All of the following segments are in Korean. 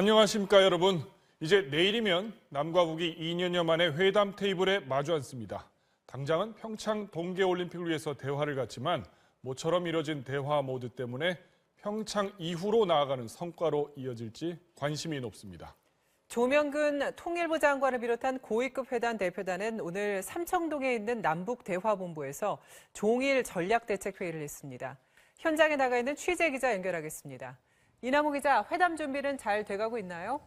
안녕하십니까 여러분. 이제 내일이면 남과 북이 2년여 만에 회담 테이블에 마주 앉습니다. 당장은 평창 동계올림픽을 위해서 대화를 갖지만 모처럼 이뤄진 대화 모드 때문에 평창 이후로 나아가는 성과로 이어질지 관심이 높습니다. 조명근 통일부 장관을 비롯한 고위급 회담 대표단은 오늘 삼청동에 있는 남북대화본부에서 종일 전략대책회의를 했습니다. 현장에 나가 있는 취재기자 연결하겠습니다. 이남호 기자, 회담 준비는 잘 돼가고 있나요?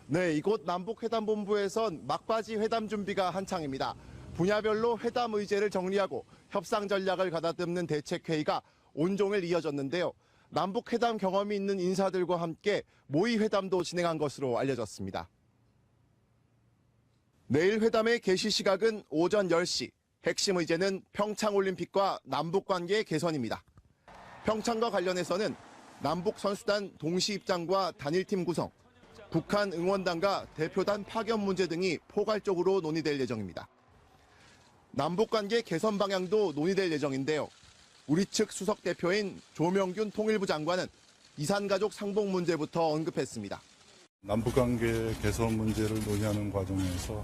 네, 이곳 남북회담본부에선 막바지 회담 준비가 한창입니다. 분야별로 회담 의제를 정리하고 협상 전략을 가다듬는 대책회의가 온종일 이어졌는데요. 남북회담 경험이 있는 인사들과 함께 모의 회담도 진행한 것으로 알려졌습니다. 내일 회담의 개시 시각은 오전 10시. 핵심 의제는 평창올림픽과 남북관계 개선입니다. 평창과 관련해서는 남북 선수단 동시 입장과 단일팀 구성, 북한 응원단과 대표단 파견 문제 등이 포괄적으로 논의될 예정입니다. 남북관계 개선 방향도 논의될 예정인데요. 우리 측 수석 대표인 조명균 통일부 장관은 이산가족 상봉 문제부터 언급했습니다. 남북관계 개선 문제를 논의하는 과정에서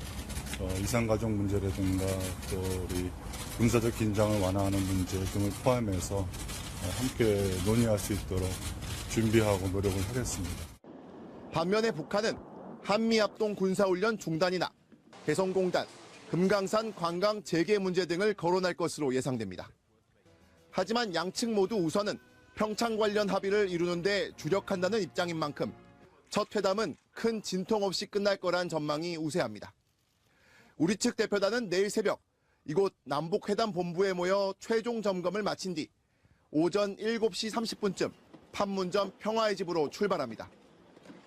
이산가족 문제라든가 또 우리 군사적 긴장을 완화하는 문제 등을 포함해서 함께 논의할 수 있도록 준비하고 노력을 하겠습니다. 반면에 북한은 한미합동 군사훈련 중단이나 개성공단, 금강산 관광 재개 문제 등을 거론할 것으로 예상됩니다. 하지만 양측 모두 우선은 평창 관련 합의를 이루는 데 주력한다는 입장인 만큼 첫 회담은 큰 진통 없이 끝날 거란 전망이 우세합니다. 우리 측 대표단은 내일 새벽 이곳 남북회담본부에 모여 최종 점검을 마친 뒤 오전 7시 30분쯤 판문점 평화의 집으로 출발합니다.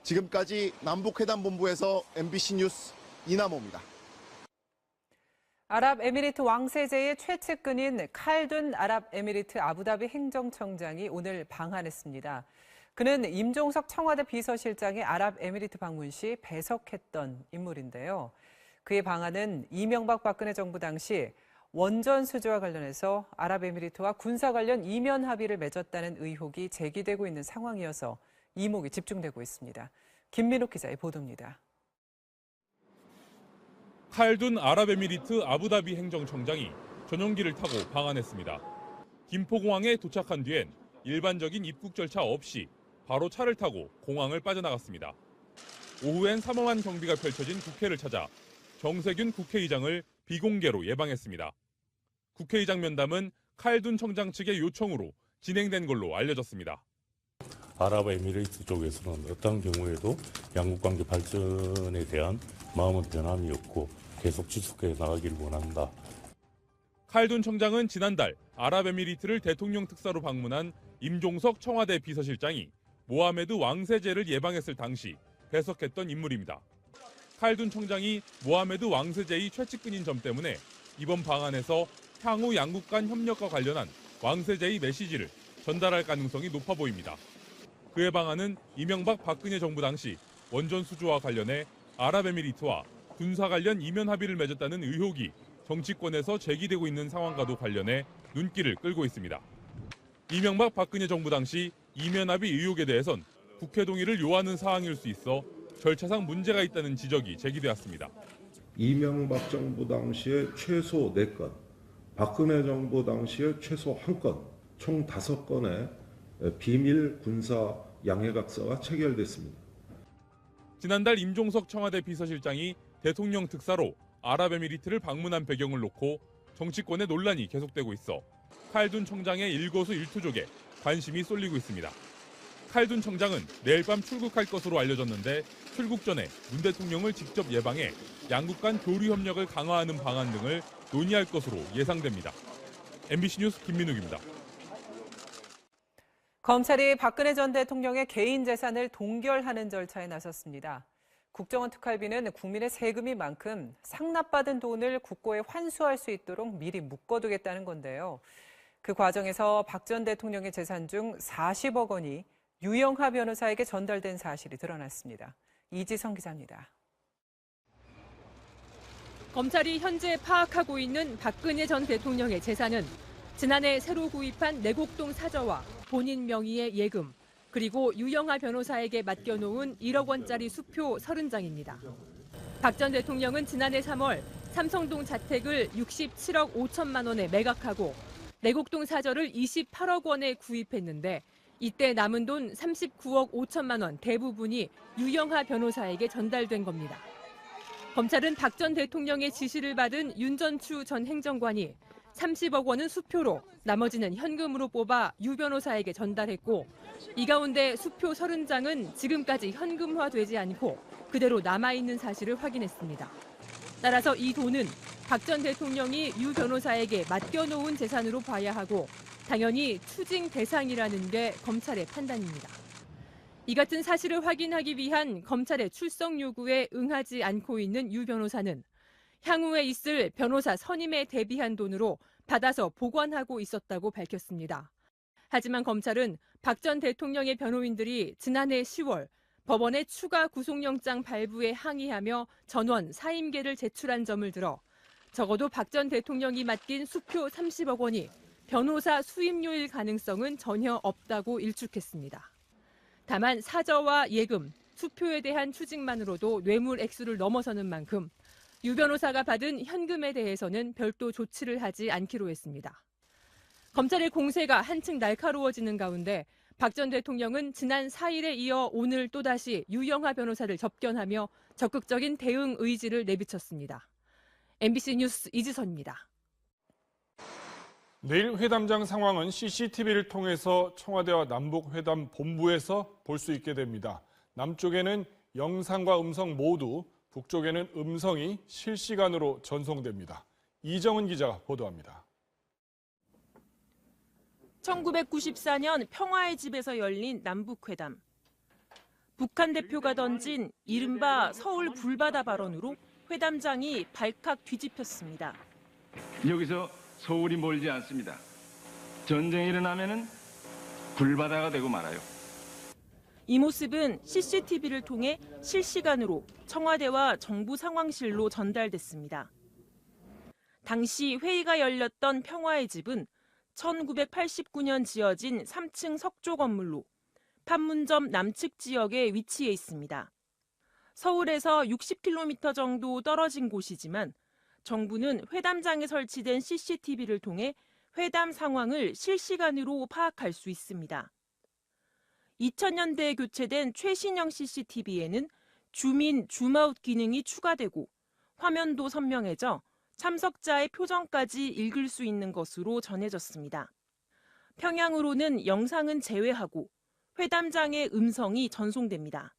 지금까지 남북회담본부에서 MBC 뉴스 이남호입니다. 아랍에미리트 왕세제의 최측근인 칼둔 아랍에미리트 아부다비 행정청장이 오늘 방한했습니다. 그는 임종석 청와대 비서실장의 아랍에미리트 방문 시 배석했던 인물인데요. 그의 방한은 이명박 박근혜 정부 당시 원전 수주와 관련해서 아랍에미리트와 군사 관련 이면 합의를 맺었다는 의혹이 제기되고 있는 상황이어서 이목이 집중되고 있습니다. 김민욱 기자의 보도입니다. 칼둔 아랍에미리트 아부다비 행정청장이 전용기를 타고 방한했습니다. 김포공항에 도착한 뒤엔 일반적인 입국 절차 없이 바로 차를 타고 공항을 빠져나갔습니다. 오후엔 삼엄한 경비가 펼쳐진 국회를 찾아 정세균 국회의장을 비공개로 예방했습니다. 국회의장 면담은 칼둔 청장 측의 요청으로 진행된 걸로 알려졌습니다. 아랍에미레이트 쪽에서는 어떤 경우에도 양국관계 발전에 대한 마음은 변함이 없고 계속 지속해 나가기를 원한다. 칼둔 청장은 지난달 아랍에미리트를 대통령 특사로 방문한 임종석 청와대 비서실장이 모하메드 왕세제를 예방했을 당시 배석했던 인물입니다. 칼둔 청장이 모하메드 왕세제의 최측근인 점 때문에 이번 방안에서 향후 양국 간 협력과 관련한 왕세제의 메시지를 전달할 가능성이 높아 보입니다. 그의 방안은 이명박 박근혜 정부 당시 원전 수주와 관련해 아랍에미리트와 군사 관련 이면 합의를 맺었다는 의혹이 정치권에서 제기되고 있는 상황과도 관련해 눈길을 끌고 있습니다. 이명박 박근혜 정부 당시 이면 합의 의혹에 대해선 국회 동의를 요하는 사항일 수 있어 절차상 문제가 있다는 지적이 제기되었습니다. 이명박 정부 당시에 최소 4건, 박근혜 정부 당시에 최소 1건, 총 5건의 비밀 군사 양해각서가 체결됐습니다. 지난달 임종석 청와대 비서실장이 대통령 특사로 아랍에미리트를 방문한 배경을 놓고 정치권의 논란이 계속되고 있어 칼둔 청장의 일거수일투족에 관심이 쏠리고 있습니다. 칼둔 청장은 내일 밤 출국할 것으로 알려졌는데 출국 전에 문 대통령을 직접 예방해 양국 간 교류 협력을 강화하는 방안 등을 논의할 것으로 예상됩니다. MBC 뉴스 김민욱입니다. 검찰이 박근혜 전 대통령의 개인 재산을 동결하는 절차에 나섰습니다. 국정원 특활비는 국민의 세금인 만큼 상납받은 돈을 국고에 환수할 수 있도록 미리 묶어두겠다는 건데요. 그 과정에서 박 전 대통령의 재산 중 40억 원이 유영하 변호사에게 전달된 사실이 드러났습니다. 이지성 기자입니다. 검찰이 현재 파악하고 있는 박근혜 전 대통령의 재산은 지난해 새로 구입한 내곡동 사저와 본인 명의의 예금, 그리고 유영하 변호사에게 맡겨놓은 1억 원짜리 수표 30장입니다. 박 전 대통령은 지난해 3월 삼성동 자택을 67억 5천만 원에 매각하고 내곡동 사저를 28억 원에 구입했는데 이때 남은 돈 39억 5천만 원 대부분이 유영하 변호사에게 전달된 겁니다. 검찰은 박 전 대통령의 지시를 받은 윤전추 전 행정관이 30억 원은 수표로 나머지는 현금으로 뽑아 유 변호사에게 전달했고 이 가운데 수표 30장은 지금까지 현금화되지 않고 그대로 남아있는 사실을 확인했습니다. 따라서 이 돈은 박 전 대통령이 유 변호사에게 맡겨놓은 재산으로 봐야 하고 당연히 추징 대상이라는 게 검찰의 판단입니다. 이 같은 사실을 확인하기 위한 검찰의 출석 요구에 응하지 않고 있는 유 변호사는 향후에 있을 변호사 선임에 대비한 돈으로 받아서 보관하고 있었다고 밝혔습니다. 하지만 검찰은 박 전 대통령의 변호인들이 지난해 10월 법원에 추가 구속영장 발부에 항의하며 전원 사임계를 제출한 점을 들어 적어도 박 전 대통령이 맡긴 수표 30억 원이 변호사 수임료일 가능성은 전혀 없다고 일축했습니다. 다만 사저와 예금, 수표에 대한 추징만으로도 뇌물 액수를 넘어서는 만큼 유 변호사가 받은 현금에 대해서는 별도 조치를 하지 않기로 했습니다. 검찰의 공세가 한층 날카로워지는 가운데 박 전 대통령은 지난 4일에 이어 오늘 또다시 유영하 변호사를 접견하며 적극적인 대응 의지를 내비쳤습니다. MBC 뉴스 이지선입니다. 내일 회담장 상황은 CCTV를 통해서 청와대와 남북회담 본부에서 볼 수 있게 됩니다. 남쪽에는 영상과 음성 모두, 북쪽에는 음성이 실시간으로 전송됩니다. 이정은 기자가 보도합니다. 1994년 평화의 집에서 열린 남북회담. 북한 대표가 던진 이른바 서울 불바다 발언으로 회담장이 발칵 뒤집혔습니다. 여기서 서울이 멀지 않습니다. 전쟁이 일어나면은 불바다가 되고 말아요. 이 모습은 CCTV를 통해 실시간으로 청와대와 정부 상황실로 전달됐습니다. 당시 회의가 열렸던 평화의 집은 1989년 지어진 3층 석조 건물로 판문점 남측 지역에 위치해 있습니다. 서울에서 60km 정도 떨어진 곳이지만 정부는 회담장에 설치된 CCTV를 통해 회담 상황을 실시간으로 파악할 수 있습니다. 2000년대에 교체된 최신형 CCTV에는 줌인, 줌아웃 기능이 추가되고 화면도 선명해져 참석자의 표정까지 읽을 수 있는 것으로 전해졌습니다. 평양으로는 영상은 제외하고 회담장의 음성이 전송됩니다.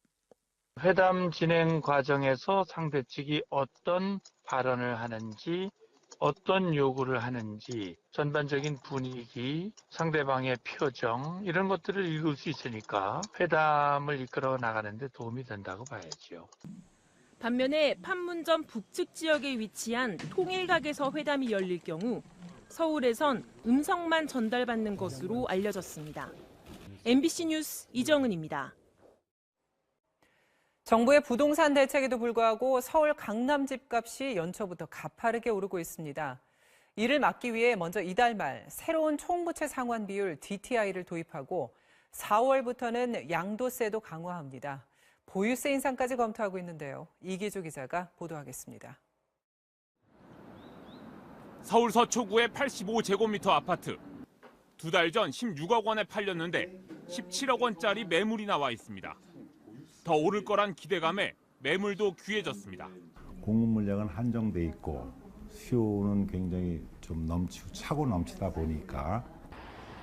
회담 진행 과정에서 상대 측이 어떤 발언을 하는지, 어떤 요구를 하는지, 전반적인 분위기, 상대방의 표정 이런 것들을 읽을 수 있으니까 회담을 이끌어 나가는 데 도움이 된다고 봐야죠. 반면에 판문점 북측 지역에 위치한 통일각에서 회담이 열릴 경우 서울에선 음성만 전달받는 것으로 알려졌습니다. MBC 뉴스 이정은입니다. 정부의 부동산 대책에도 불구하고 서울 강남 집값이 연초부터 가파르게 오르고 있습니다. 이를 막기 위해 먼저 이달 말 새로운 총부채 상환 비율 DTI를 도입하고 4월부터는 양도세도 강화합니다. 보유세 인상까지 검토하고 있는데요. 이기주 기자가 보도하겠습니다. 서울 서초구의 85제곱미터 아파트. 2달 전 16억 원에 팔렸는데 17억 원짜리 매물이 나와 있습니다. 더 오를 거란 기대감에 매물도 귀해졌습니다. 공급 물량은 한정돼 있고 수요는 굉장히 좀 차고 넘치다 보니까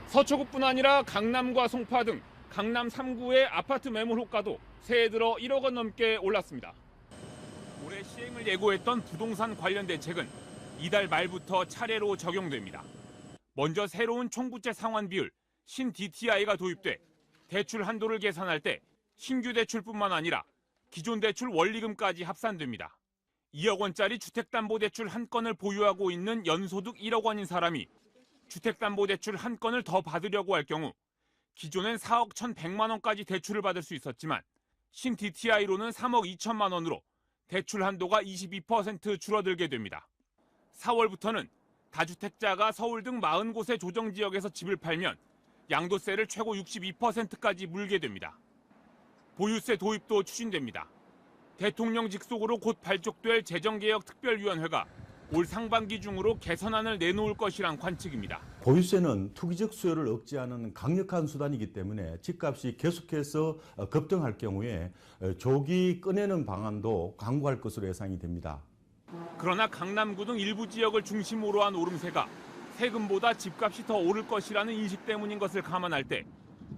서초구뿐 아니라 강남과 송파 등 강남 3구의 아파트 매물 호가도 새해 들어 1억 원 넘게 올랐습니다. 올해 시행을 예고했던 부동산 관련 대책은 이달 말부터 차례로 적용됩니다. 먼저 새로운 총부채 상환 비율 신 DTI가 도입돼 대출 한도를 계산할 때 신규 대출뿐만 아니라 기존 대출 원리금까지 합산됩니다. 2억 원짜리 주택담보대출 한 건을 보유하고 있는 연소득 1억 원인 사람이 주택담보대출 한 건을 더 받으려고 할 경우 기존엔 4억 1,100만 원까지 대출을 받을 수 있었지만 신 DTI로는 3억 2천만 원으로 대출 한도가 22% 줄어들게 됩니다. 4월부터는 다주택자가 서울 등 40곳의 조정지역에서 집을 팔면 양도세를 최고 62%까지 물게 됩니다. 보유세 도입도 추진됩니다. 대통령 직속으로 곧 발족될 재정개혁특별위원회가 올 상반기 중으로 개선안을 내놓을 것이란 관측입니다. 보유세는 투기적 수요를 억제하는 강력한 수단이기 때문에 집값이 계속해서 급등할 경우에 조기 꺼내는 방안도 강구할 것으로 예상이 됩니다. 그러나 강남구 등 일부 지역을 중심으로 한 오름세가 세금보다 집값이 더 오를 것이라는 인식 때문인 것을 감안할 때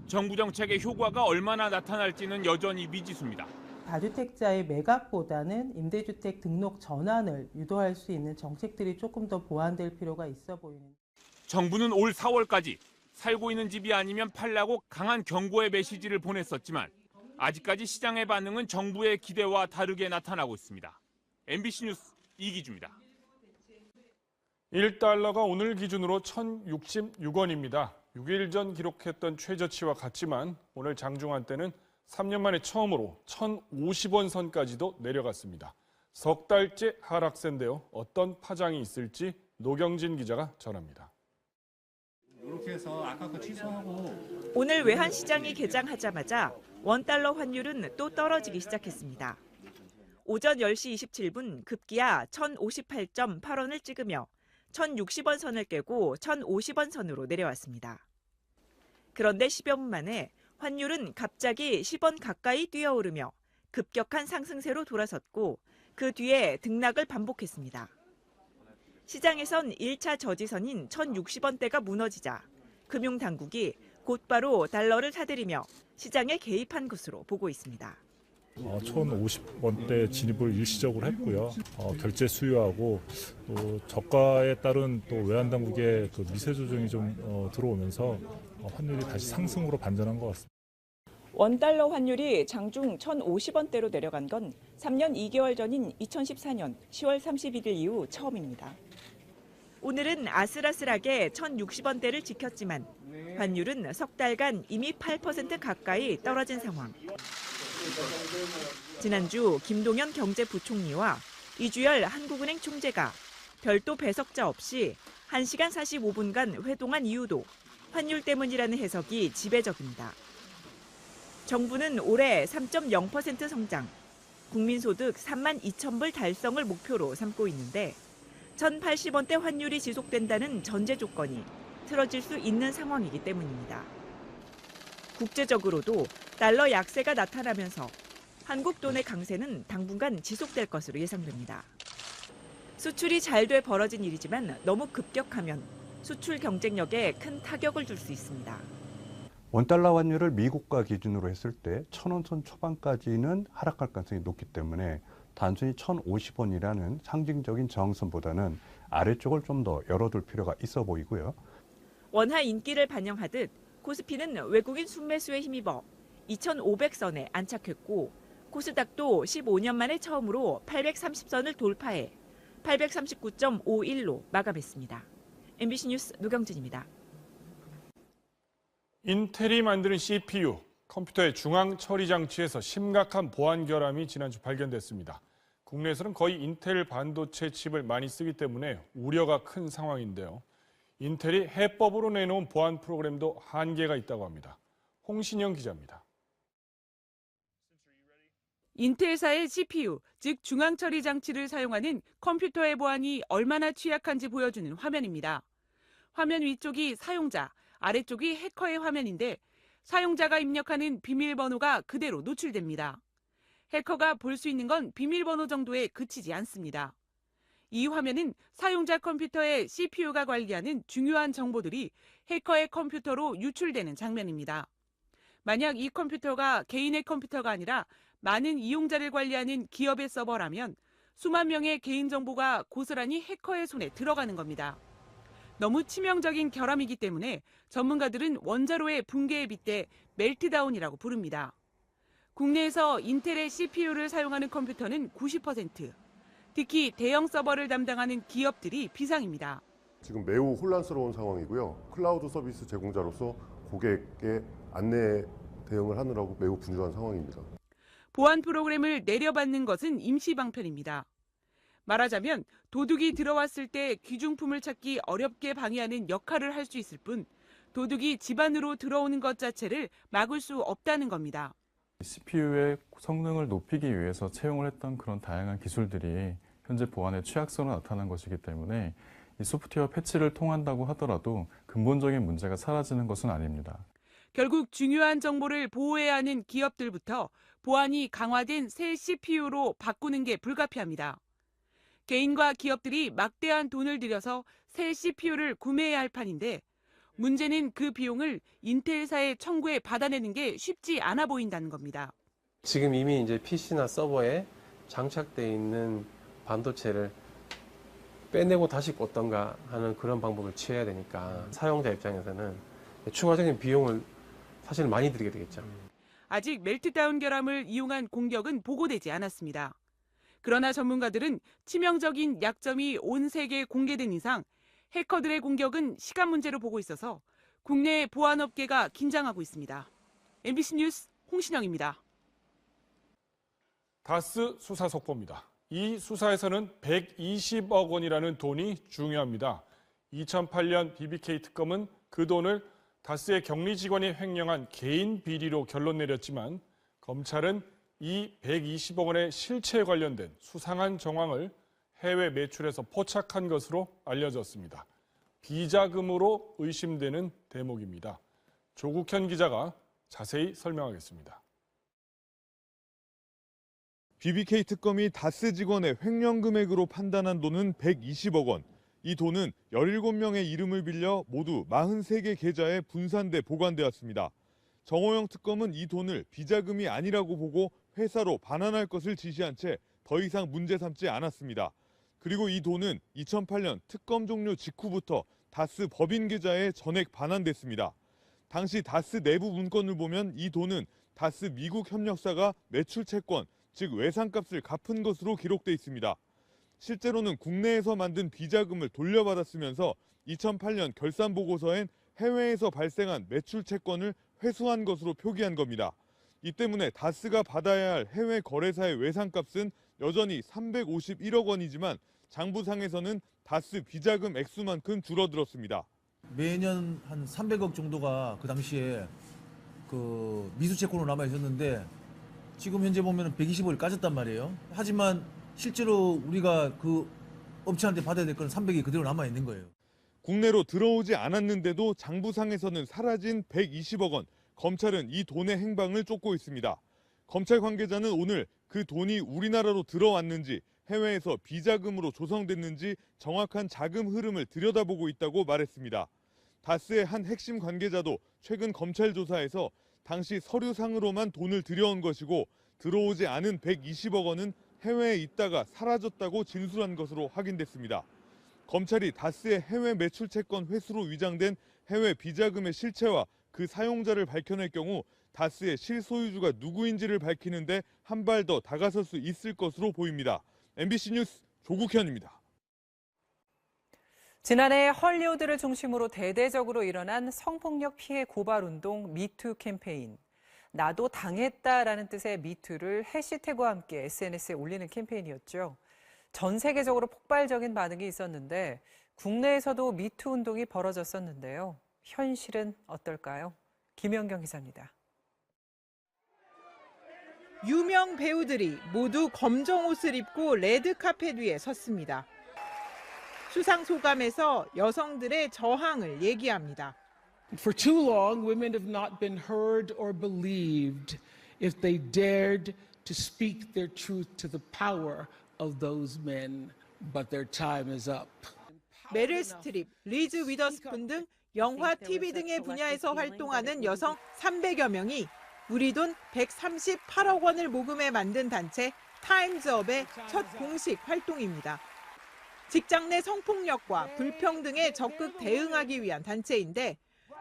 정부 정책의 효과가 얼마나 나타날지는 여전히 미지수입니다. 다주택자의 매각보다는 임대주택 등록 전환을 유도할 수 있는 정책들이 조금 더 보완될 필요가 있어 보이는. 정부는 올 4월까지 살고 있는 집이 아니면 팔라고 강한 경고의 메시지를 보냈었지만 아직까지 시장의 반응은 정부의 기대와 다르게 나타나고 있습니다. MBC 뉴스 이기주입니다. 1달러가 오늘 기준으로 1,066원입니다. 6일 전 기록했던 최저치와 같지만 오늘 장중한 때는 3년 만에 처음으로 1,050원 선까지도 내려갔습니다. 석 달째 하락세인데요. 어떤 파장이 있을지 노경진 기자가 전합니다. 이렇게 해서 아까 거 취소하고 오늘 외환시장이 개장하자마자 원달러 환율은 또 떨어지기 시작했습니다. 오전 10시 27분 급기야 1,058.8원을 찍으며 1,060원 선을 깨고 1,050원 선으로 내려왔습니다. 그런데 10여 분 만에 환율은 갑자기 10원 가까이 뛰어오르며 급격한 상승세로 돌아섰고 그 뒤에 등락을 반복했습니다. 시장에선 1차 저지선인 1,060원대가 무너지자 금융당국이 곧바로 달러를 사들이며 시장에 개입한 것으로 보고 있습니다. 1,050원대 진입을 일시적으로 했고요. 결제 수요하고 또 저가에 따른 또 외환당국의 그 미세 조정이 좀 들어오면서 환율이 다시 상승으로 반전한 것 같습니다. 원달러 환율이 장중 1,050원대로 내려간 건 3년 2개월 전인 2014년 10월 31일 이후 처음입니다. 오늘은 아슬아슬하게 1,060원대를 지켰지만 환율은 석 달간 이미 8% 가까이 떨어진 상황. 지난주 김동연 경제부총리와 이주열 한국은행 총재가 별도 배석자 없이 1시간 45분간 회동한 이유도 환율 때문이라는 해석이 지배적입니다. 정부는 올해 3.0% 성장, 국민소득 3만 2천 불 달성을 목표로 삼고 있는데 1,080원대 환율이 지속된다는 전제 조건이 틀어질 수 있는 상황이기 때문입니다. 국제적으로도 달러 약세가 나타나면서 한국 돈의 강세는 당분간 지속될 것으로 예상됩니다. 수출이 잘 돼 벌어진 일이지만 너무 급격하면 수출 경쟁력에 큰 타격을 줄 수 있습니다. 원달러 환율을 미국과 기준으로 했을 때 1,000원 선 초반까지는 하락할 가능성이 높기 때문에 단순히 1,050원이라는 상징적인 저항선보다는 아래쪽을 좀 더 열어둘 필요가 있어 보이고요. 원화 인기를 반영하듯 코스피는 외국인 순매수에 힘입어 2,500선에 안착했고 코스닥도 15년 만에 처음으로 830선을 돌파해 839.51로 마감했습니다. MBC 뉴스 노경진입니다. 인텔이 만드는 CPU, 컴퓨터의 중앙 처리 장치에서 심각한 보안 결함이 지난주 발견됐습니다. 국내에서는 거의 인텔 반도체 칩을 많이 쓰기 때문에 우려가 큰 상황인데요. 인텔이 해법으로 내놓은 보안 프로그램도 한계가 있다고 합니다. 홍신영 기자입니다. 인텔사의 CPU, 즉 중앙처리 장치를 사용하는 컴퓨터의 보안이 얼마나 취약한지 보여주는 화면입니다. 화면 위쪽이 사용자, 아래쪽이 해커의 화면인데 사용자가 입력하는 비밀번호가 그대로 노출됩니다. 해커가 볼 수 있는 건 비밀번호 정도에 그치지 않습니다. 이 화면은 사용자 컴퓨터의 CPU가 관리하는 중요한 정보들이 해커의 컴퓨터로 유출되는 장면입니다. 만약 이 컴퓨터가 개인의 컴퓨터가 아니라 많은 이용자를 관리하는 기업의 서버라면 수만 명의 개인정보가 고스란히 해커의 손에 들어가는 겁니다. 너무 치명적인 결함이기 때문에 전문가들은 원자로의 붕괴에 빗대 멜트다운이라고 부릅니다. 국내에서 인텔의 CPU를 사용하는 컴퓨터는 90%, 특히 대형 서버를 담당하는 기업들이 비상입니다. 지금 매우 혼란스러운 상황이고요. 클라우드 서비스 제공자로서 고객의 안내 대응을 하느라고 매우 분주한 상황입니다. 보안 프로그램을 내려받는 것은 임시 방편입니다. 말하자면 도둑이 들어왔을 때 귀중품을 찾기 어렵게 방해하는 역할을 할 수 있을 뿐 도둑이 집 안으로 들어오는 것 자체를 막을 수 없다는 겁니다. CPU의 성능을 높이기 위해서 채용을 했던 그런 다양한 기술들이 현재 보안의 취약성으로 나타난 것이기 때문에 이 소프트웨어 패치를 통한다고 하더라도 근본적인 문제가 사라지는 것은 아닙니다. 결국 중요한 정보를 보호해야 하는 기업들부터 보안이 강화된 새 CPU로 바꾸는 게 불가피합니다. 개인과 기업들이 막대한 돈을 들여서 새 CPU를 구매해야 할 판인데 문제는 그 비용을 인텔사의 청구에 받아내는 게 쉽지 않아 보인다는 겁니다. 지금 이미 이제 PC나 서버에 장착되어 있는 반도체를 빼내고 다시 꽂던가 하는 그런 방법을 취해야 되니까 사용자 입장에서는 추가적인 비용을 사실 많이 들이게 되겠죠. 아직 멜트다운 결함을 이용한 공격은 보고되지 않았습니다. 그러나 전문가들은 치명적인 약점이 온 세계에 공개된 이상 해커들의 공격은 시간 문제로 보고 있어서 국내 보안업계가 긴장하고 있습니다. MBC 뉴스 홍신영입니다. 다스 수사 속보입니다. 이 수사에서는 120억 원이라는 돈이 중요합니다. 2008년 BBK 특검은 그 돈을 다스의 격리 직원이 횡령한 개인 비리로 결론 내렸지만 검찰은 이 120억 원의 실체에 관련된 수상한 정황을 해외 매출에서 포착한 것으로 알려졌습니다. 비자금으로 의심되는 대목입니다. 조국현 기자가 자세히 설명하겠습니다. BBK 특검이 다스 직원의 횡령 금액으로 판단한 돈은 120억 원. 이 돈은 17명의 이름을 빌려 모두 43개 계좌에 분산돼 보관되었습니다. 정호영 특검은 이 돈을 비자금이 아니라고 보고 회사로 반환할 것을 지시한 채 더 이상 문제 삼지 않았습니다. 그리고 이 돈은 2008년 특검 종료 직후부터 다스 법인 계좌에 전액 반환됐습니다. 당시 다스 내부 문건을 보면 이 돈은 다스 미국 협력사가 매출 채권, 즉 외상값을 갚은 것으로 기록돼 있습니다. 실제로는 국내에서 만든 비자금을 돌려받았으면서 2008년 결산 보고서엔 해외에서 발생한 매출 채권을 회수한 것으로 표기한 겁니다. 이 때문에 다스가 받아야 할 해외 거래사의 외상값은 여전히 351억 원이지만 장부상에서는 다스 비자금 액수만큼 줄어들었습니다. 매년 한 300억 정도가 그 당시에 그 미수채권으로 남아 있었는데 지금 현재 보면 120억을 까졌단 말이에요. 하지만 실제로 우리가 그 업체한테 받아야 될 건 300이 그대로 남아 있는 거예요. 국내로 들어오지 않았는데도 장부상에서는 사라진 120억 원. 검찰은 이 돈의 행방을 쫓고 있습니다. 검찰 관계자는 오늘 그 돈이 우리나라로 들어왔는지 해외에서 비자금으로 조성됐는지 정확한 자금 흐름을 들여다보고 있다고 말했습니다. 다스의 한 핵심 관계자도 최근 검찰 조사에서 당시 서류상으로만 돈을 들여온 것이고 들어오지 않은 120억 원은 해외에 있다가 사라졌다고 진술한 것으로 확인됐습니다. 검찰이 다스의 해외 매출 채권 회수로 위장된 해외 비자금의 실체와 그 사용자를 밝혀낼 경우 다스의 실소유주가 누구인지를 밝히는데 한 발 더 다가설 수 있을 것으로 보입니다. MBC 뉴스 조국현입니다. 지난해 헐리우드를 중심으로 대대적으로 일어난 성폭력 피해 고발 운동 미투 캠페인. 나도 당했다라는 뜻의 미투를 해시태그와 함께 SNS에 올리는 캠페인이었죠. 전 세계적으로 폭발적인 반응이 있었는데 국내에서도 미투 운동이 벌어졌었는데요. 현실은 어떨까요? 김연경 기자입니다. 유명 배우들이 모두 검정 옷을 입고 레드카펫 위에 섰습니다. 수상 소감에서 여성들의 저항을 얘기합니다. For too long, women have not been heard or believed if they dared to speak their truth to the power of those men, but their time is up. 메릴 스트립, 리즈 위더스푼 등 영화, TV 등의 분야에서 활동하는 여성 300여 명이 우리 돈 138억 원을 모금해 만든 단체 타임즈업의 첫 공식 활동입니다. 직장 내 성폭력과 불평등에 적극 대응하기 위한 단체인데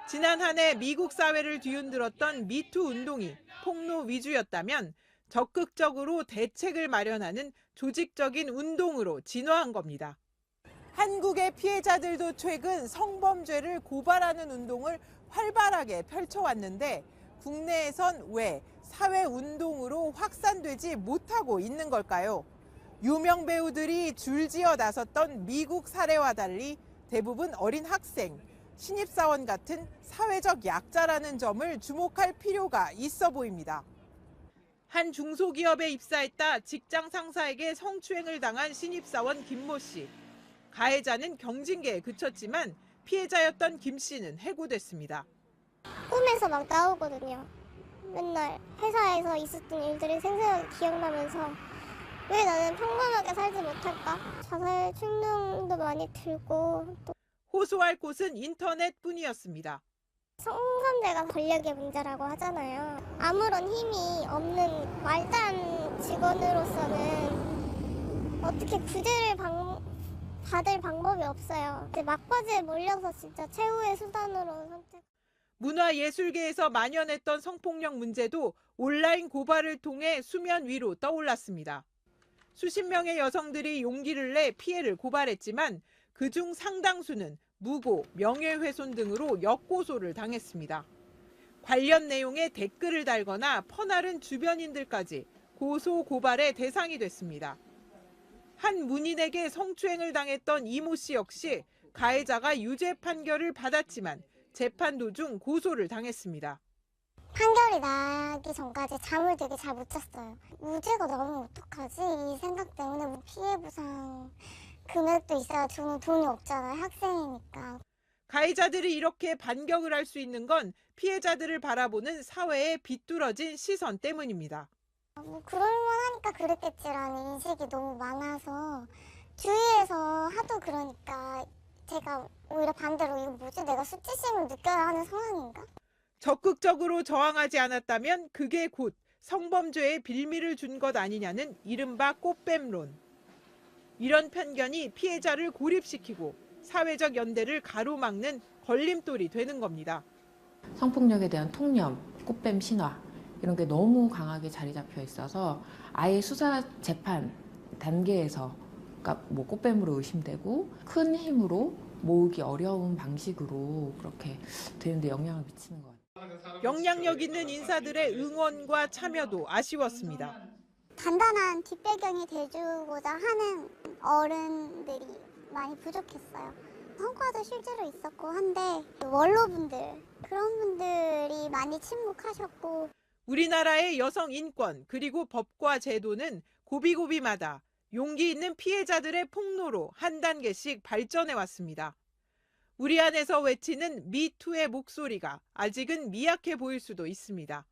지난 한 해 미국 사회를 뒤흔들었던 미투 운동이 폭로 위주였다면 적극적으로 대책을 마련하는 조직적인 운동으로 진화한 겁니다. 한국의 피해자들도 최근 성범죄를 고발하는 운동을 활발하게 펼쳐왔는데 국내에선 왜 사회운동으로 확산되지 못하고 있는 걸까요? 유명 배우들이 줄지어 나섰던 미국 사례와 달리 대부분 어린 학생, 신입사원 같은 사회적 약자라는 점을 주목할 필요가 있어 보입니다. 한 중소기업에 입사했다 직장 상사에게 성추행을 당한 신입사원 김모 씨. 가해자는 경징계에 그쳤지만 피해자였던 김 씨는 해고됐습니다. 꿈에서 막 나오거든요. 맨날 회사에서 있었던 일들이 생생하게 기억나면서 왜 나는 평범하게 살지 못할까? 자살 충동도 많이 들고 또 호소할 곳은 인터넷뿐이었습니다. 성범죄가 권력의 문제라고 하잖아요. 아무런 힘이 없는 말단 직원으로서는 어떻게 구제를 받을 방법이 없어요. 이제 막바지에 몰려서 진짜 최후의 수단으로 선택. 문화예술계에서 만연했던 성폭력 문제도 온라인 고발을 통해 수면 위로 떠올랐습니다. 수십 명의 여성들이 용기를 내 피해를 고발했지만 그중 상당수는 무고, 명예훼손 등으로 역고소를 당했습니다. 관련 내용에 댓글을 달거나 퍼나른 주변인들까지 고소 고발의 대상이 됐습니다. 한 문인에게 성추행을 당했던 이모 씨 역시 가해자가 유죄 판결을 받았지만 재판 도중 고소를 당했습니다. 판결이 나기 전까지 잠을 되게 잘 못 잤어요. 무죄가 나오면 어떡하지? 이 생각 때문에 피해 보상 금액도 있어야 저는 돈이 없잖아요. 학생이니까. 가해자들이 이렇게 반격을 할 수 있는 건 피해자들을 바라보는 사회의 비뚤어진 시선 때문입니다. 그럴만하니까 그랬겠지라는 인식이 너무 많아서 주위에서 하도 그러니까 제가 오히려 반대로 이거 뭐지? 내가 수치심을 느껴야 하는 상황인가? 적극적으로 저항하지 않았다면 그게 곧 성범죄에 빌미를 준 것 아니냐는 이른바 꽃뱀론. 이런 편견이 피해자를 고립시키고 사회적 연대를 가로막는 걸림돌이 되는 겁니다. 성폭력에 대한 통념, 꽃뱀 신화 이런 게 너무 강하게 자리 잡혀 있어서 아예 수사 재판 단계에서 그러니까 뭐 꽃뱀으로 의심되고 큰 힘으로 모으기 어려운 방식으로 그렇게 되는데 영향을 미치는 것 같아요. 영향력 있는 인사들의 응원과 참여도 아쉬웠습니다. 단단한 뒷배경이 돼주고자 하는 어른들이 많이 부족했어요. 성과도 실제로 있었고 한데 원로분들 그런 분들이 많이 침묵하셨고 우리나라의 여성 인권 그리고 법과 제도는 고비고비마다 용기 있는 피해자들의 폭로로 한 단계씩 발전해 왔습니다. 우리 안에서 외치는 미투의 목소리가 아직은 미약해 보일 수도 있습니다.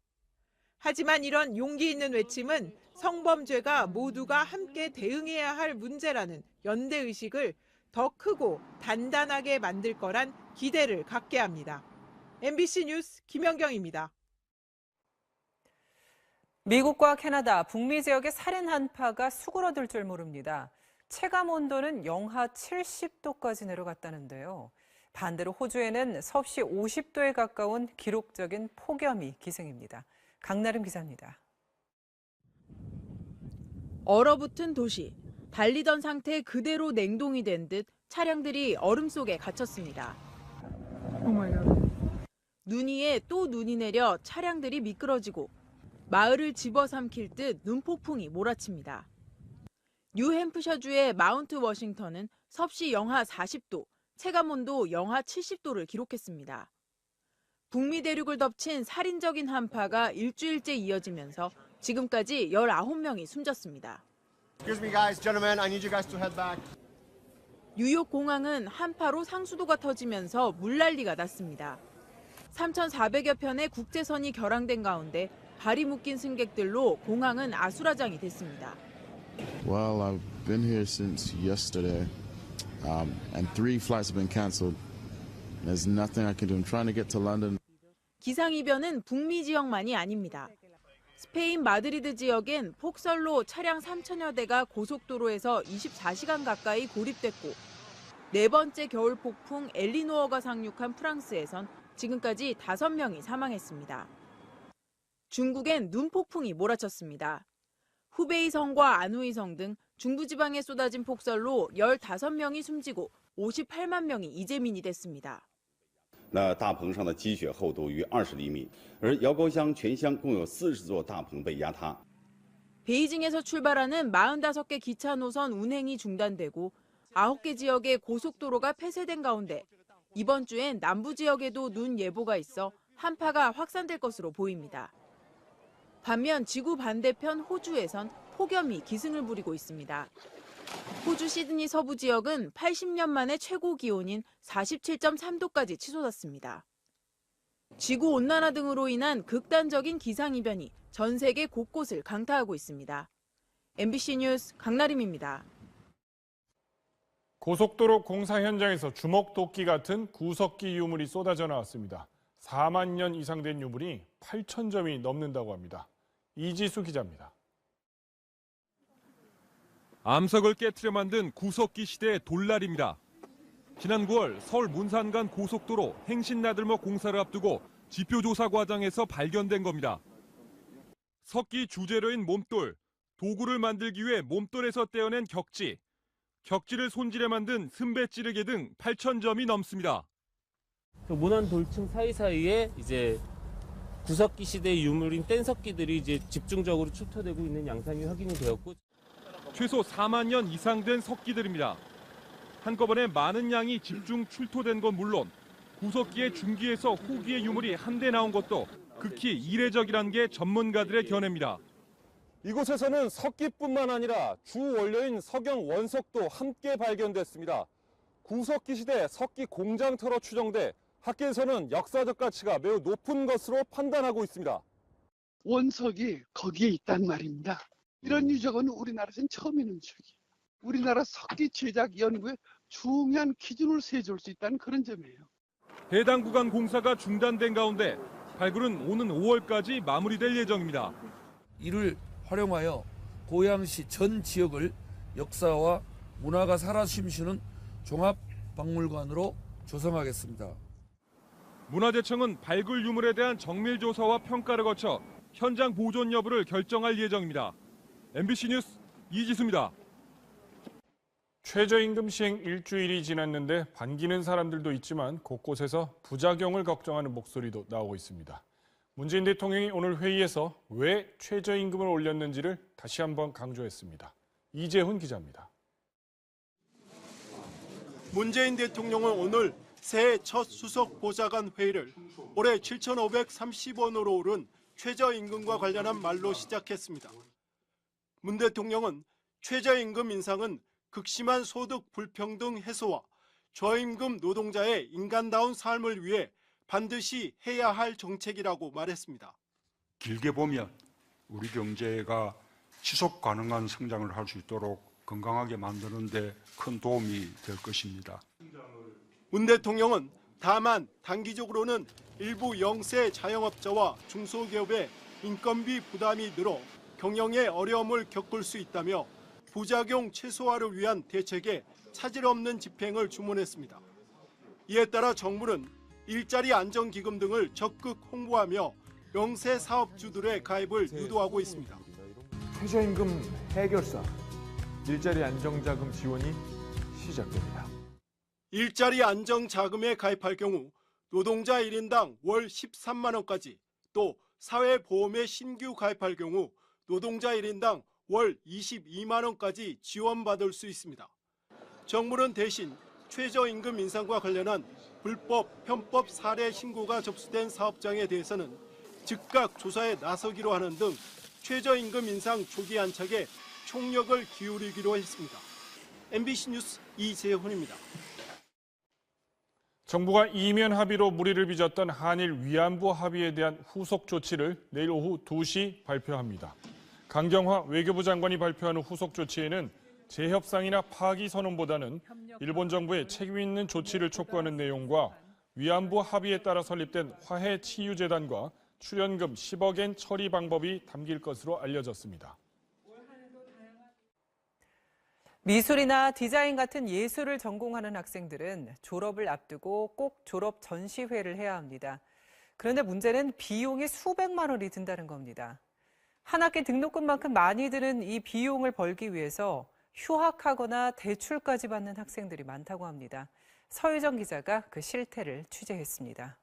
하지만 이런 용기 있는 외침은 성범죄가 모두가 함께 대응해야 할 문제라는 연대의식을 더 크고 단단하게 만들 거란 기대를 갖게 합니다. MBC 뉴스 김연경입니다. 미국과 캐나다, 북미 지역의 살인 한파가 수그러들 줄 모릅니다. 체감 온도는 영하 70도까지 내려갔다는데요. 반대로 호주에는 섭씨 50도에 가까운 기록적인 폭염이 기승입니다. 강나름 기자입니다. 얼어붙은 도시, 달리던 상태 그대로 냉동이 된 듯 차량들이 얼음 속에 갇혔습니다. 눈 위에 또 눈이 내려 차량들이 미끄러지고 마을을 집어삼킬 듯 눈폭풍이 몰아칩니다. 뉴햄프셔주의 마운트 워싱턴은 섭씨 영하 40도, 체감온도 영하 70도를 기록했습니다. 북미 대륙을 덮친 살인적인 한파가 일주일째 이어지면서 지금까지 19명이 숨졌습니다. Excuse me guys, gentlemen, I need you guys to head back. 뉴욕 공항은 한파로 상수도가 터지면서 물난리가 났습니다. 3,400여 편의 국제선이 결항된 가운데 발이 묶인 승객들로 공항은 아수라장이 됐습니다. Well, I've been here since yesterday, and 3 flights have been canceled. There's nothing I can do. I'm trying to get to London. 기상이변은 북미 지역만이 아닙니다. 스페인 마드리드 지역엔 폭설로 차량 3천여 대가 고속도로에서 24시간 가까이 고립됐고 4번째 겨울 폭풍 엘리노어가 상륙한 프랑스에선 지금까지 5명이 사망했습니다. 중국엔 눈폭풍이 몰아쳤습니다. 후베이성과 안후이성 등 중부지방에 쏟아진 폭설로 15명이 숨지고 58만 명이 이재민이 됐습니다. 那大棚上的积雪厚度约20厘米，而瑶沟乡全乡共有40座大棚被压塌。 베이징에서 출발하는 45개 기차 노선 운행이 중단되고 9개 지역의 고속도로가 폐쇄된 가운데 이번 주엔 남부 지역에도 눈 예보가 있어 한파가 확산될 것으로 보입니다. 반면 지구 반대편 호주에선 폭염이 기승을 부리고 있습니다. 호주 시드니 서부 지역은 80년 만에 최고 기온인 47.3도까지 치솟았습니다. 지구온난화 등으로 인한 극단적인 기상이변이 전 세계 곳곳을 강타하고 있습니다. MBC 뉴스 강나림입니다. 고속도로 공사 현장에서 주먹도끼 같은 구석기 유물이 쏟아져 나왔습니다. 4만 년 이상 된 유물이 8,000점이 넘는다고 합니다. 이지수 기자입니다. 암석을 깨트려 만든 구석기 시대의 돌날입니다. 지난 9월 서울 문산간 고속도로 행신나들목 공사를 앞두고 지표조사 과정에서 발견된 겁니다. 석기 주재료인 몸돌, 도구를 만들기 위해 몸돌에서 떼어낸 격지, 격지를 손질해 만든 승배 찌르개 등 8,000점이 넘습니다. 모난 돌층 사이사이에 이제 구석기 시대의 유물인 뗀석기들이 이제 집중적으로 출토되고 있는 양상이 확인이 되었고, 최소 4만 년 이상 된 석기들입니다. 한꺼번에 많은 양이 집중 출토된 건 물론 구석기의 중기에서 후기의 유물이 한데 나온 것도 극히 이례적이라는 게 전문가들의 견해입니다. 이곳에서는 석기뿐만 아니라 주 원료인 석영 원석도 함께 발견됐습니다. 구석기 시대 석기 공장터로 추정돼 학계에서는 역사적 가치가 매우 높은 것으로 판단하고 있습니다. 원석이 거기에 있단 말입니다. 이런 유적은 우리나라에서는 처음 있는 유적이에요. 우리나라 석기 제작 연구에 중요한 기준을 세줄 수 있다는 그런 점이에요. 해당 구간 공사가 중단된 가운데 발굴은 오는 5월까지 마무리될 예정입니다. 이를 활용하여 고양시 전 지역을 역사와 문화가 살아 숨쉬는 종합박물관으로 조성하겠습니다. 문화재청은 발굴 유물에 대한 정밀 조사와 평가를 거쳐 현장 보존 여부를 결정할 예정입니다. MBC 뉴스 이지수입니다. 최저임금 시행 일주일이 지났는데 반기는 사람들도 있지만 곳곳에서 부작용을 걱정하는 목소리도 나오고 있습니다. 문재인 대통령이 오늘 회의에서 왜 최저임금을 올렸는지를 다시 한번 강조했습니다. 이재훈 기자입니다. 문재인 대통령은 오늘 새해 첫 수석 보좌관 회의를 올해 7,530원으로 오른 최저임금과 관련한 말로 시작했습니다. 문 대통령은 최저임금 인상은 극심한 소득 불평등 해소와 저임금 노동자의 인간다운 삶을 위해 반드시 해야 할 정책이라고 말했습니다. 길게 보면 우리 경제가 지속 가능한 성장을 할 수 있도록 건강하게 만드는 데 큰 도움이 될 것입니다. 문 대통령은 다만 단기적으로는 일부 영세 자영업자와 중소기업의 인건비 부담이 늘어 경영에 어려움을 겪을 수 있다며 부작용 최소화를 위한 대책에 차질 없는 집행을 주문했습니다. 이에 따라 정부는 일자리 안정기금 등을 적극 홍보하며 영세 사업주들의 가입을 유도하고 있습니다. 최저임금 해결사, 일자리 안정자금 지원이 시작됩니다. 일자리 안정자금에 가입할 경우 노동자 1인당 월 13만 원까지, 또 사회보험에 신규 가입할 경우 노동자 1인당 월 22만 원까지 지원받을 수 있습니다. 정부는 대신 최저임금 인상과 관련한 불법, 편법 사례 신고가 접수된 사업장에 대해서는 즉각 조사에 나서기로 하는 등 최저임금 인상 조기 안착에 총력을 기울이기로 했습니다. MBC 뉴스 이재훈입니다. 정부가 이면 합의로 물의를 빚었던 한일 위안부 합의에 대한 후속 조치를 내일 오후 2시 발표합니다. 강경화 외교부 장관이 발표하는 후속 조치에는 재협상이나 파기 선언보다는 일본 정부의 책임 있는 조치를 촉구하는 내용과 위안부 합의에 따라 설립된 화해치유재단과 출연금 10억엔 처리 방법이 담길 것으로 알려졌습니다. 미술이나 디자인 같은 예술을 전공하는 학생들은 졸업을 앞두고 꼭 졸업 전시회를 해야 합니다. 그런데 문제는 비용이 수백만 원이 든다는 겁니다. 한 학기 등록금만큼 많이 드는 이 비용을 벌기 위해서 휴학하거나 대출까지 받는 학생들이 많다고 합니다. 서유정 기자가 그 실태를 취재했습니다.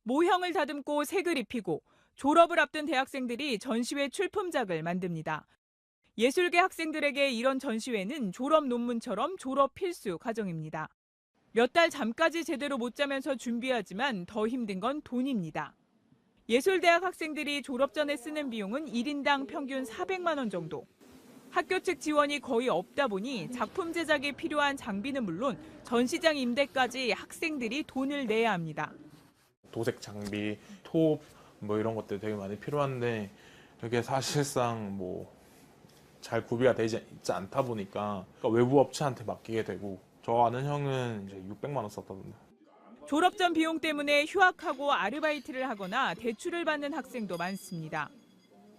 모형을 다듬고 색을 입히고 졸업을 앞둔 대학생들이 전시회 출품작을 만듭니다. 예술계 학생들에게 이런 전시회는 졸업 논문처럼 졸업 필수 과정입니다. 몇 달 잠까지 제대로 못 자면서 준비하지만 더 힘든 건 돈입니다. 예술대학 학생들이 졸업 전에 쓰는 비용은 1인당 평균 400만 원 정도. 학교 측 지원이 거의 없다 보니 작품 제작에 필요한 장비는 물론 전시장 임대까지 학생들이 돈을 내야 합니다. 도색 장비, 톱 이런 것들 되게 많이 필요한데 이게 사실상 잘 구비가 되지 않다 보니까 외부 업체한테 맡기게 되고 저 아는 형은 이제 600만 원 썼다던데. 졸업 전 비용 때문에 휴학하고 아르바이트를 하거나 대출을 받는 학생도 많습니다.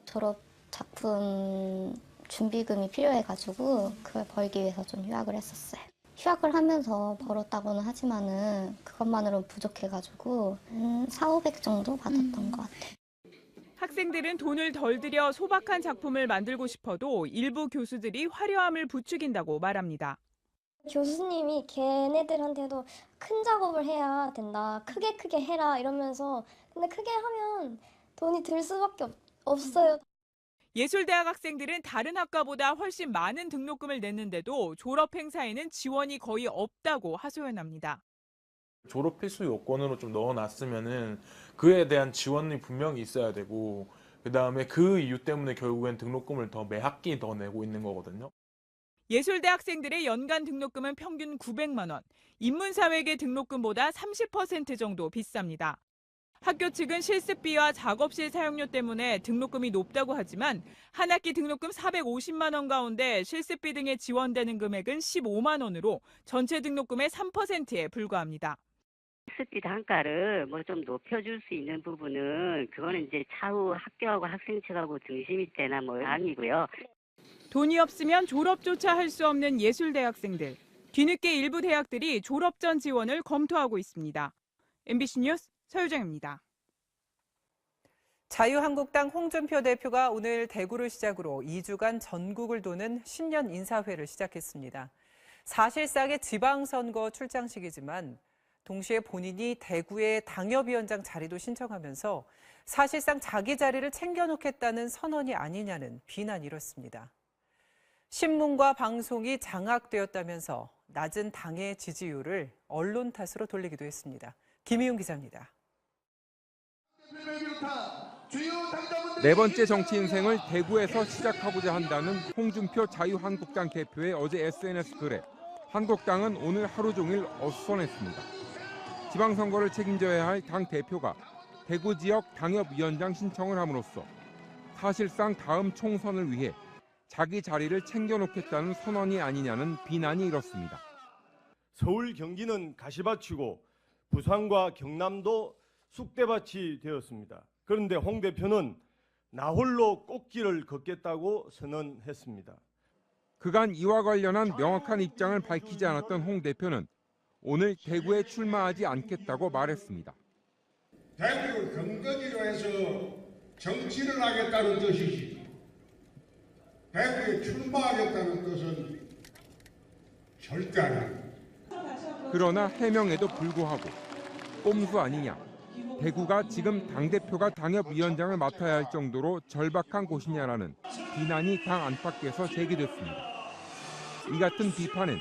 졸업 작품 준비금이 필요해가지고 그걸 벌기 위해서 좀 휴학을 했었어요. 휴학을 하면서 벌었다고는 하지만은 그것만으로는 부족해가지고 400-500 정도 받았던 것 같아요. 학생들은 돈을 덜 들여 소박한 작품을 만들고 싶어도 일부 교수들이 화려함을 부추긴다고 말합니다. 교수님이 걔네들한테도 큰 작업을 해야 된다. 크게 해라 이러면서 근데 크게 하면 돈이 들 수밖에 없어요. 예술대학 학생들은 다른 학과보다 훨씬 많은 등록금을 냈는데도 졸업 행사에는 지원이 거의 없다고 하소연합니다. 졸업 필수 요건으로 좀 넣어놨으면은 그에 대한 지원이 분명히 있어야 되고 그다음에 그 이유 때문에 결국엔 등록금을 매 학기 더 내고 있는 거거든요. 예술대 학생들의 연간 등록금은 평균 900만 원, 인문사회계 등록금보다 30% 정도 비쌉니다. 학교 측은 실습비와 작업실 사용료 때문에 등록금이 높다고 하지만 한 학기 등록금 450만 원 가운데 실습비 등에 지원되는 금액은 15만 원으로 전체 등록금의 3%에 불과합니다. 실습비 단가를 좀 높여줄 수 있는 부분은 그거는 이제 차후 학교하고 학생 측하고 등심이 때나 사항이고요. 돈이 없으면 졸업조차 할 수 없는 예술대 학생들. 뒤늦게 일부 대학들이 졸업 전 지원을 검토하고 있습니다. MBC 뉴스 서유정입니다. 자유한국당 홍준표 대표가 오늘 대구를 시작으로 2주간 전국을 도는 신년 인사회를 시작했습니다. 사실상의 지방선거 출장식이지만 동시에 본인이 대구의 당협위원장 자리도 신청하면서 사실상 자기 자리를 챙겨놓겠다는 선언이 아니냐는 비난이 일었습니다. 신문과 방송이 장악되었다면서 낮은 당의 지지율을 언론 탓으로 돌리기도 했습니다. 김희용 기자입니다. 네 번째 정치 인생을 대구에서 시작하고자 한다는 홍준표 자유한국당 대표의 어제 SNS 글에 한국당은 오늘 하루 종일 어수선했습니다. 지방선거를 책임져야 할 당 대표가 대구 지역 당협위원장 신청을 함으로써 사실상 다음 총선을 위해 자기 자리를 챙겨놓겠다는 선언이 아니냐는 비난이 일었습니다. 서울, 경기는 가시밭이고 부산과 경남도 쑥대밭이 되었습니다. 그런데 홍 대표는 나 홀로 꽃길을 걷겠다고 선언했습니다. 그간 이와 관련한 명확한 입장을 밝히지 않았던 홍 대표는 오늘 대구에 출마하지 않겠다고 말했습니다. 대구 경거지로 해서 정치를 하겠다는 뜻이지 대구에 출마하겠다는 뜻은 절대 아닙니다. 그러나 해명에도 불구하고 꼼수 아니냐, 대구가 지금 당대표가 당협위원장을 맡아야 할 정도로 절박한 곳이냐라는 비난이 당 안팎에서 제기됐습니다. 이 같은 비판은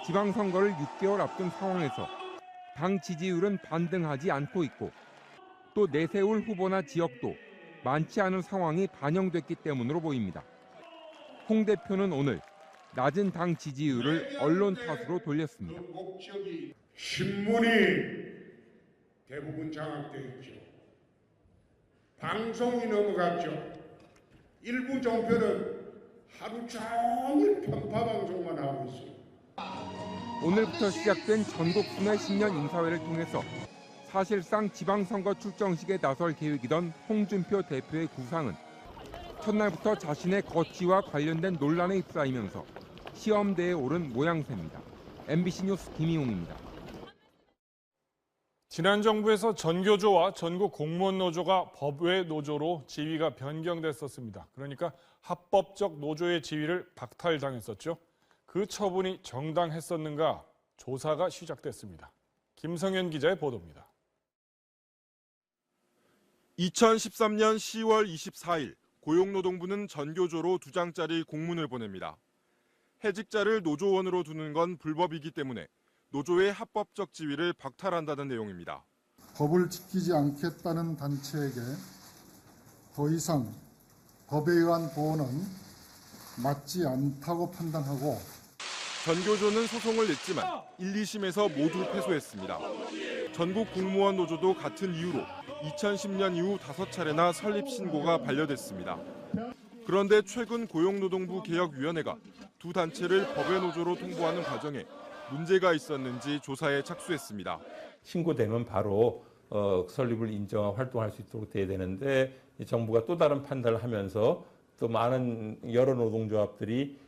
지방선거를 6개월 앞둔 상황에서 당 지지율은 반등하지 않고 있고 또 내세울 후보나 지역도 많지 않은 상황이 반영됐기 때문으로 보입니다. 홍 대표는 오늘 낮은 당 지지율을 언론 탓으로 돌렸습니다. 신문이 대부분 장악되어 있죠. 방송이 넘어갔죠. 일부 종편은 하루 종일 편파 방송만 하고 있습니다. 오늘부터 시작된 전국 순회 신년 인사회를 통해서 사실상 지방선거 출정식에 나설 계획이던 홍준표 대표의 구상은 첫날부터 자신의 거취와 관련된 논란에 휩싸이면서 시험대에 오른 모양새입니다. MBC 뉴스 김희웅입니다. 지난 정부에서 전교조와 전국 공무원 노조가 법외 노조로 지위가 변경됐었습니다. 그러니까 합법적 노조의 지위를 박탈당했었죠. 그 처분이 정당했었는가 조사가 시작됐습니다. 김성현 기자의 보도입니다. 2013년 10월 24일 고용노동부는 전교조로 2장짜리 공문을 보냅니다. 해직자를 노조원으로 두는 건 불법이기 때문에 노조의 합법적 지위를 박탈한다는 내용입니다. 법을 지키지 않겠다는 단체에게 더 이상 법에 의한 보호는 맞지 않다고 판단하고 전교조는 소송을 냈지만 1, 2심에서 모두 패소했습니다. 전국 공무원 노조도 같은 이유로 2010년 이후 5차례나 설립 신고가 반려됐습니다. 그런데 최근 고용노동부 개혁위원회가 두 단체를 법의 노조로 통보하는 과정에 문제가 있었는지 조사에 착수했습니다. 신고되면 바로 설립을 인정하고 활동할 수 있도록 돼야 되는데 정부가 또 다른 판단을 하면서 또 많은 여러 노동조합들이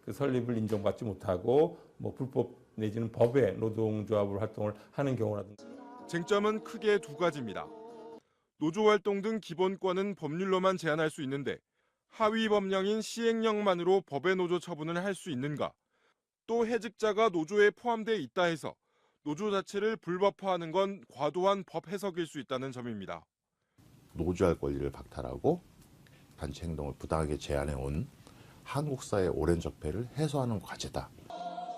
그 설립을 인정받지 못하고 불법 내지는 법의 노동조합으로 활동을 하는 경우라든지. 쟁점은 크게 두 가지입니다. 노조 활동 등 기본권은 법률로만 제한할 수 있는데 하위 법령인 시행령만으로 법의 노조 처분을 할 수 있는가? 또 해직자가 노조에 포함돼 있다 해서 노조 자체를 불법화하는 건 과도한 법 해석일 수 있다는 점입니다. 노조할 권리를 박탈하고 단체 행동을 부당하게 제한해온 한국 사회의 오랜 적폐를 해소하는 과제다.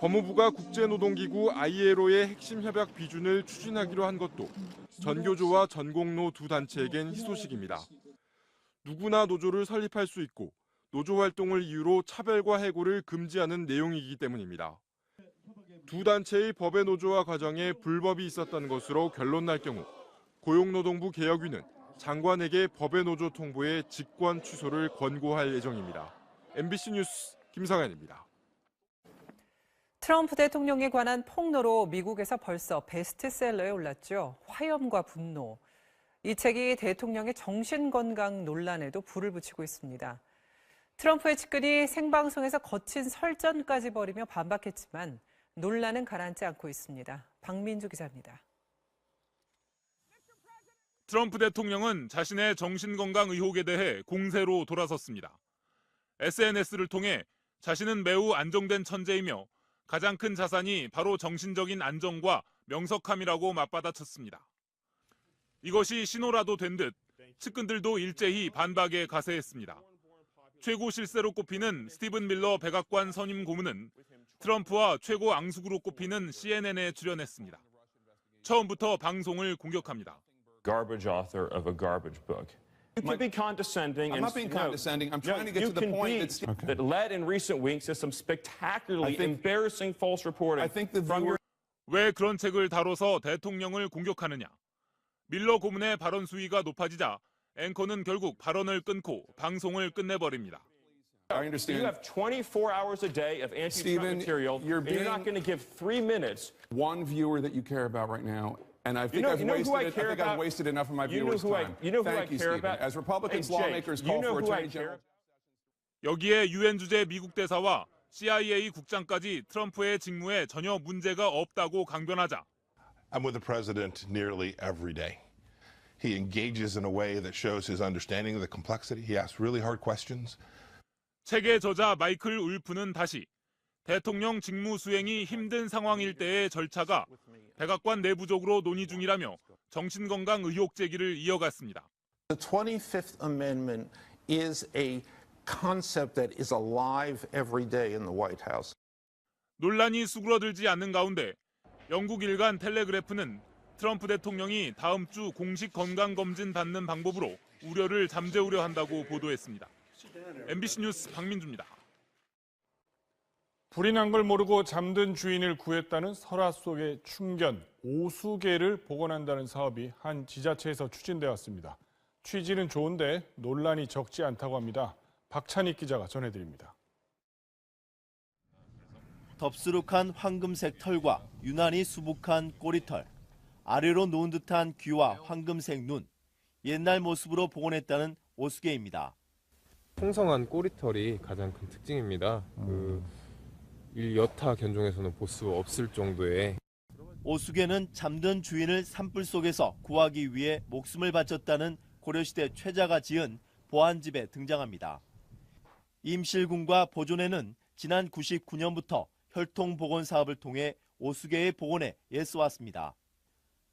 법무부가 국제노동기구 ILO의 핵심 협약 비준을 추진하기로 한 것도 전교조와 전공노 두 단체에겐 희소식입니다. 누구나 노조를 설립할 수 있고 노조 활동을 이유로 차별과 해고를 금지하는 내용이기 때문입니다. 두 단체의 법의 노조화 과정에 불법이 있었던 것으로 결론 날 경우 고용노동부 개혁위는 장관에게 법의 노조 통보의 직권 취소를 권고할 예정입니다. MBC 뉴스 김성현입니다. 트럼프 대통령에 관한 폭로로 미국에서 벌써 베스트셀러에 올랐죠. 화염과 분노. 이 책이 대통령의 정신건강 논란에도 불을 붙이고 있습니다. 트럼프의 측근이 생방송에서 거친 설전까지 벌이며 반박했지만 논란은 가라앉지 않고 있습니다. 박민주 기자입니다. 트럼프 대통령은 자신의 정신건강 의혹에 대해 공세로 돌아섰습니다. SNS를 통해 자신은 매우 안정된 천재이며 가장 큰 자산이 바로 정신적인 안정과 명석함이라고 맞받아쳤습니다. 이것이 신호라도 된 듯 측근들도 일제히 반박에 가세했습니다. 최고 실세로 꼽히는 스티븐 밀러 백악관 선임 고문은 트럼프와 최고 앙숙으로 꼽히는 CNN에 출연했습니다. 처음부터 방송을 공격합니다. Garbage author of a garbage book. You can be condescending. I'm not being condescending. I'm trying to get to the point that led in recent weeks to some spectacularly embarrassing false reporting. I think the viewer. 왜 그런 책을 다뤄서 대통령을 공격하느냐? 밀러 고문의 발언 수위가 높아지자 앵커는 결국 발언을 끊고 방송을 끝내버립니다. I understand. You have 24 hours a day of anti-Trump material, and you're not going to give 3 minutes. One viewer that you care about right now. And I think I've wasted enough of my viewers' time. Thank you, Stephen. As Republicans, lawmakers call for Attorney General. 여기에 유엔 주재 미국 대사와 CIA 국장까지 트럼프의 직무에 전혀 문제가 없다고 강변하자. I'm with the president nearly every day. He engages in a way that shows his understanding of the complexity. He asks really hard questions. 책의 저자 마이클 울프는 다시 대통령 직무 수행이 힘든 상황일 때의 절차가 백악관 내부적으로 논의 중이라며 정신건강 의혹 제기를 이어갔습니다. The 25th Amendment is a concept that is alive every day in the White House. 논란이 수그러들지 않는 가운데 영국 일간 텔레그래프는 트럼프 대통령이 다음 주 공식 건강검진 받는 방법으로 우려를 잠재우려 한다고 보도했습니다. MBC 뉴스 박민주입니다. 불이 난 걸 모르고 잠든 주인을 구했다는 설화 속의 충견, 오수개를 복원한다는 사업이 한 지자체에서 추진되어 왔습니다. 취지는 좋은데 논란이 적지 않다고 합니다. 박찬익 기자가 전해드립니다. 덥수룩한 황금색 털과 유난히 수북한 꼬리털, 아래로 놓은 듯한 귀와 황금색 눈, 옛날 모습으로 복원했다는 오수개입니다. 풍성한 꼬리털이 가장 큰 특징입니다. 여타 견종에서는 볼 수 없을 정도의. 오수개는 잠든 주인을 산불 속에서 구하기 위해 목숨을 바쳤다는 고려시대 최자가 지은 보안집에 등장합니다. 임실군과 보존회는 지난 99년부터 혈통복원 사업을 통해 오수개의 복원에 애써왔습니다.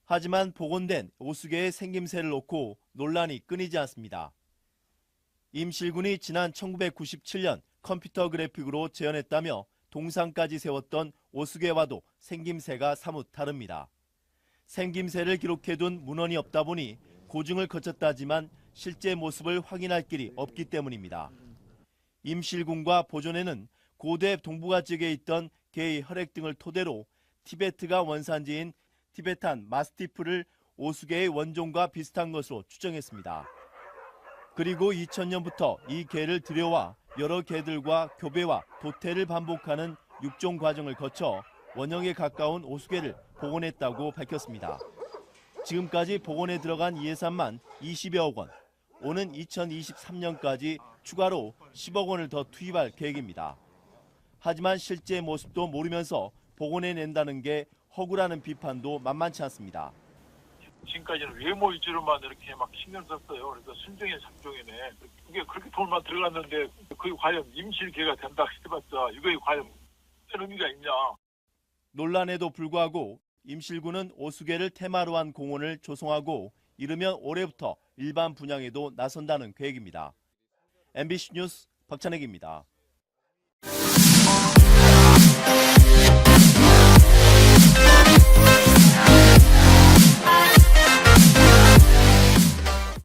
하지만 복원된 오수개의 생김새를 놓고 논란이 끊이지 않습니다. 임실군이 지난 1997년 컴퓨터 그래픽으로 재현했다며 동상까지 세웠던 오수개와도 생김새가 사뭇 다릅니다. 생김새를 기록해둔 문헌이 없다 보니 고증을 거쳤다지만 실제 모습을 확인할 길이 없기 때문입니다. 임실군과 보존에는 고대 동북아 지역에 있던 개의 혈액 등을 토대로 티베트가 원산지인 티베탄 마스티프를 오수개의 원종과 비슷한 것으로 추정했습니다. 그리고 2000년부터 이 개를 들여와 여러 개들과 교배와 도태를 반복하는 육종 과정을 거쳐 원형에 가까운 오수개를 복원했다고 밝혔습니다. 지금까지 복원에 들어간 예산만 20여억 원, 오는 2023년까지 추가로 10억 원을 더 투입할 계획입니다. 하지만 실제 모습도 모르면서 복원해낸다는 게 허구라는 비판도 만만치 않습니다. 지금까지는 외모 위주로만 이렇게 막 신경 썼어요. 그래서 순종의 삼종이네. 그게 그렇게 돈만 들어갔는데 그게 과연 임실개가 된다 해봤자 이거에 과연 무슨 의미가 있냐. 논란에도 불구하고 임실군은 오수개를 테마로 한 공원을 조성하고 이르면 올해부터 일반 분양에도 나선다는 계획입니다. MBC 뉴스 박찬혁입니다.